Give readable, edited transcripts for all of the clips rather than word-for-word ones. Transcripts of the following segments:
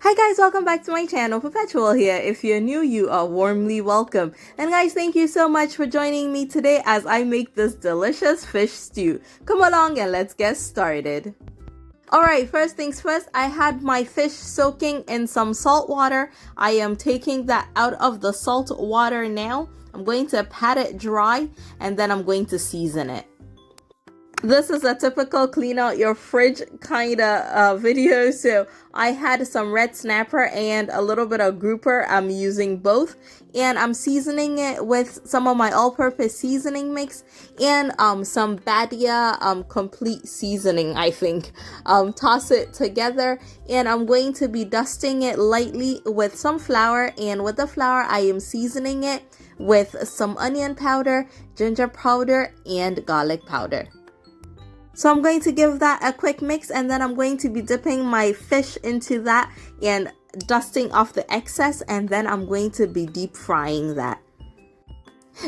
Hi guys, welcome back to my channel. Perpetual here. If you're new, you are warmly welcome. And guys, thank you so much for joining me today as I make this delicious fish stew. Come along and let's get started. Alright, first things first, I had my fish soaking in some salt water. I am taking that out of the salt water now. I'm going to pat it dry and then I'm going to season it. This is a typical clean out your fridge kind of video. So I had some red snapper and a little bit of grouper. I'm using both and I'm seasoning it with some of my all-purpose seasoning mix and some Badia complete seasoning, I think. Toss it together and I'm going to be dusting it lightly with some flour, and with the flour I am seasoning it with some onion powder, ginger powder, and garlic powder. So I'm going to give that a quick mix and then I'm going to be dipping my fish into that and dusting off the excess, and then I'm going to be deep frying that.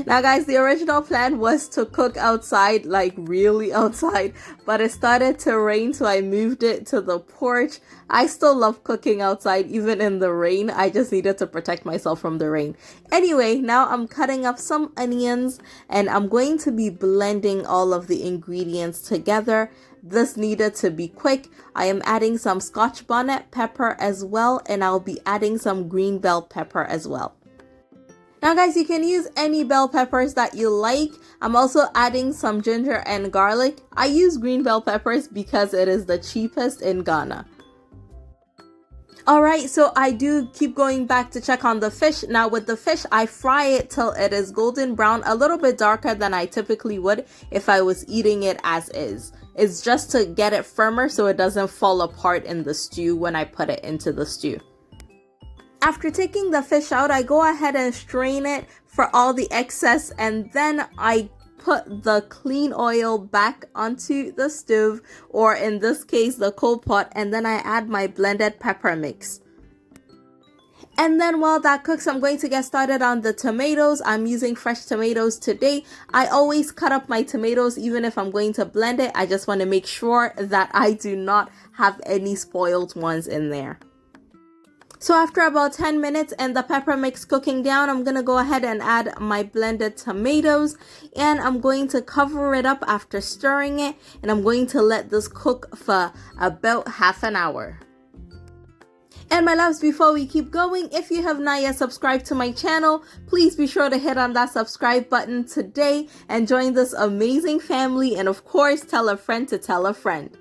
Now guys, the original plan was to cook outside, like really outside, but it started to rain so I moved it to the porch. I still love cooking outside even in the rain. I just needed to protect myself from the rain. Anyway, now I'm cutting up some onions and I'm going to be blending all of the ingredients together. This needed to be quick. I am adding some Scotch bonnet pepper as well, and I'll be adding some green bell pepper as well. Now guys, you can use any bell peppers that you like. I'm also adding some ginger and garlic. I use green bell peppers because it is the cheapest in Ghana. Alright, so I do keep going back to check on the fish. Now with the fish, I fry it till it is golden brown, a little bit darker than I typically would if I was eating it as is. It's just to get it firmer so it doesn't fall apart in the stew when I put it into the stew. After taking the fish out, I go ahead and strain it for all the excess, and then I put the clean oil back onto the stove, or in this case the coal pot, and then I add my blended pepper mix. And then while that cooks, I'm going to get started on the tomatoes. I'm using fresh tomatoes today. I always cut up my tomatoes even if I'm going to blend it. I just want to make sure that I do not have any spoiled ones in there. So after about 10 minutes and the pepper mix cooking down, I'm going to go ahead and add my blended tomatoes, and I'm going to cover it up after stirring it, and I'm going to let this cook for about half an hour. And my loves, before we keep going, if you have not yet subscribed to my channel, please be sure to hit on that subscribe button today and join this amazing family, and of course tell a friend to tell a friend.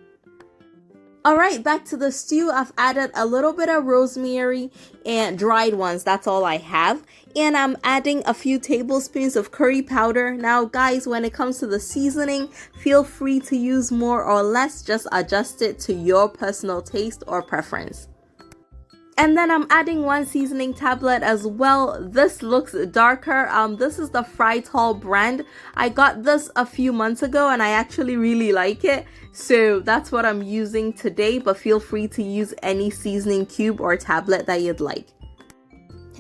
Alright, back to the stew. I've added a little bit of rosemary and dried ones. That's all I have. And I'm adding a few tablespoons of curry powder. Now guys, when it comes to the seasoning, feel free to use more or less. Just adjust it to your personal taste or preference. And then I'm adding one seasoning tablet as well. This looks darker. This is the Fry Tall brand. I got this a few months ago and I actually really like it. So that's what I'm using today, but feel free to use any seasoning cube or tablet that you'd like.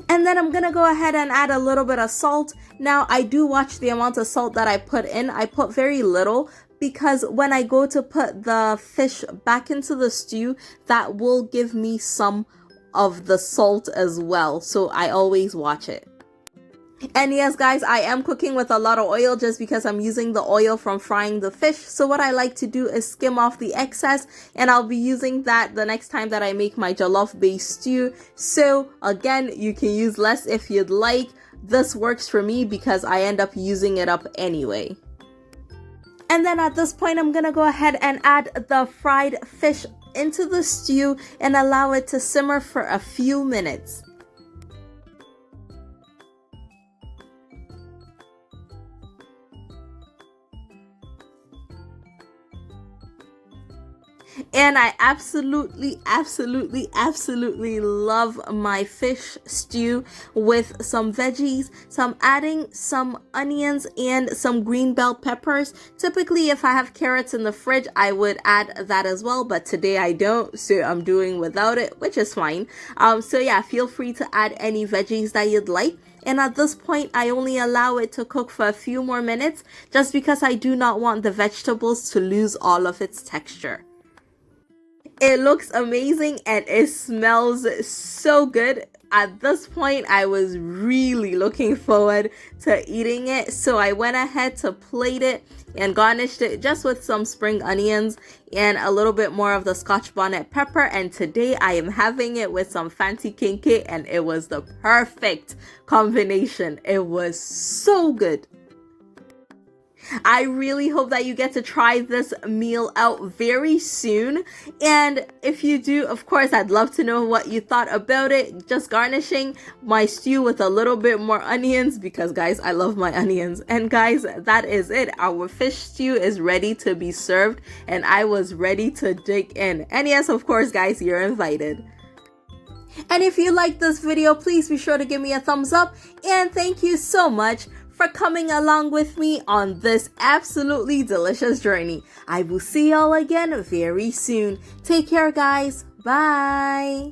And then I'm gonna go ahead and add a little bit of salt. Now I do watch the amount of salt that I put in. I put very little, because when I go to put the fish back into the stew, that will give me some of the salt as well, so I always watch it. And yes guys, I am cooking with a lot of oil just because I'm using the oil from frying the fish. So what I like to do is skim off the excess, and I'll be using that the next time that I make my jollof based stew. So again, you can use less if you'd like. This works for me because I end up using it up anyway. And then at this point, I'm gonna go ahead and add the fried fish into the stew and allow it to simmer for a few minutes. And I absolutely love my fish stew with some veggies. So I'm adding some onions and some green bell peppers. Typically, if I have carrots in the fridge, I would add that as well, but today I don't, so I'm doing without it, which is fine. So yeah, feel free to add any veggies that you'd like. And at this point, I only allow it to cook for a few more minutes just because I do not want the vegetables to lose all of its texture. It looks amazing and it smells so good. At this point, I was really looking forward to eating it. So I went ahead to plate it and garnished it just with some spring onions and a little bit more of the Scotch bonnet pepper. And today I am having it with some fancy kinky, and it was the perfect combination. It was so good. I really hope that you get to try this meal out very soon. And if you do, of course, I'd love to know what you thought about it. Just garnishing my stew with a little bit more onions because, guys, I love my onions. And guys, that is it. Our fish stew is ready to be served, and I was ready to dig in. And yes, of course, guys, you're invited. And if you like this video, please be sure to give me a thumbs up. And thank you so much for coming along with me on this absolutely delicious journey. I will see y'all again very soon. Take care, guys. Bye.